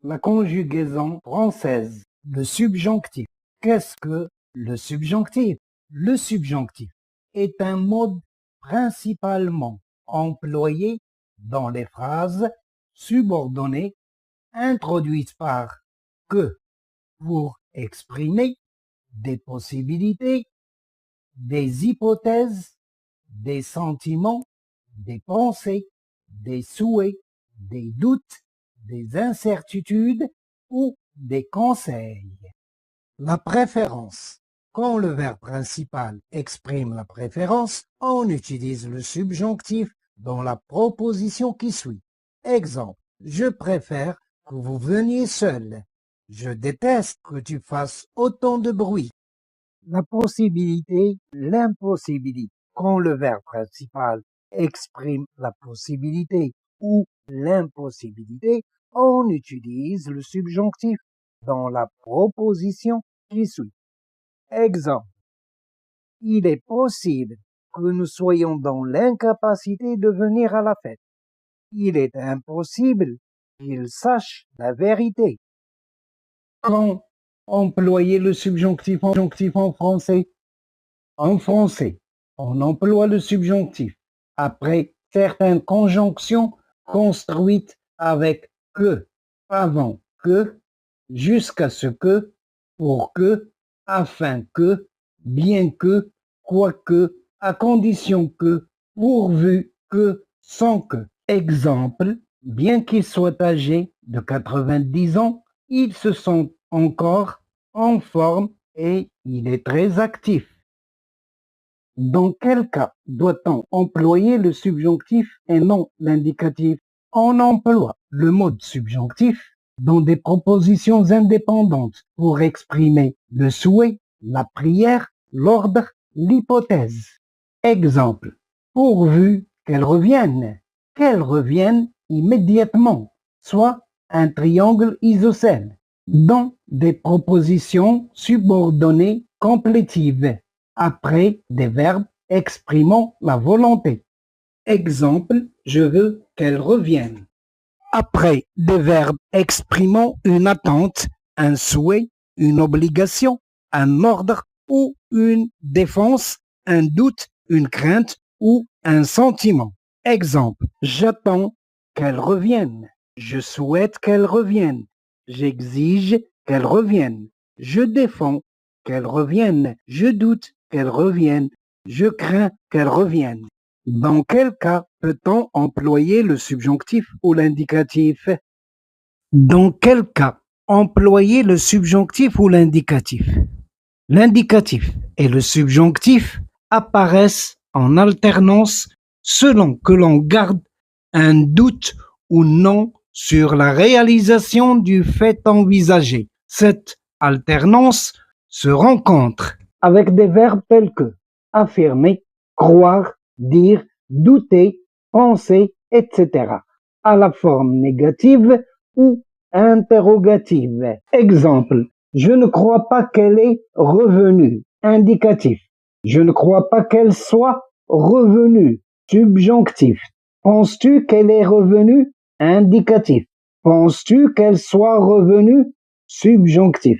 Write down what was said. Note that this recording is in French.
La conjugaison française. Le subjonctif. Qu'est-ce que le subjonctif? Le subjonctif est un mode principalement employé dans les phrases subordonnées introduites par que pour exprimer des possibilités, des hypothèses, des sentiments, des pensées, des souhaits, des doutes, des incertitudes ou des conseils. La préférence. Quand le verbe principal exprime la préférence, on utilise le subjonctif dans la proposition qui suit. Exemple, je préfère que vous veniez seul. Je déteste que tu fasses autant de bruit. La possibilité, l'impossibilité. Quand le verbe principal exprime la possibilité ou l'impossibilité, on utilise le subjonctif dans la proposition qui suit. Exemple. Il est possible que nous soyons dans l'incapacité de venir à la fête. Il est impossible qu'il sache la vérité. Quand employer le subjonctif en français? En français, on emploie le subjonctif après certaines conjonctions construites avec que, avant que, jusqu'à ce que, pour que, afin que, bien que, quoique, à condition que, pourvu que, sans que. Exemple, bien qu'il soit âgé de 90 ans, il se sent encore en forme et il est très actif. Dans quel cas doit-on employer le subjonctif et non l'indicatif? On emploie le mode subjonctif dans des propositions indépendantes pour exprimer le souhait, la prière, l'ordre, l'hypothèse. Exemple, pourvu qu'elle revienne immédiatement, soit un triangle isocèle, dans des propositions subordonnées complétives, après des verbes exprimant la volonté. Exemple, je veux qu'elle revienne. Après des verbes exprimant une attente, un souhait, une obligation, un ordre ou une défense, un doute, une crainte ou un sentiment. Exemple, j'attends qu'elle revienne. Je souhaite qu'elle revienne. J'exige qu'elle revienne. Je défends qu'elle revienne. Je doute qu'elle revienne. Je crains qu'elle revienne. Dans quel cas peut-on employer le subjonctif ou l'indicatif? Dans quel cas employer le subjonctif ou l'indicatif? L'indicatif et le subjonctif apparaissent en alternance selon que l'on garde un doute ou non sur la réalisation du fait envisagé. Cette alternance se rencontre avec des verbes tels que affirmer, croire, dire, douter, penser, etc. à la forme négative ou interrogative. Exemple, je ne crois pas qu'elle est revenue. Indicatif. Je ne crois pas qu'elle soit revenue. Subjonctif. Penses-tu qu'elle est revenue? Indicatif. Penses-tu qu'elle soit revenue? Subjonctif.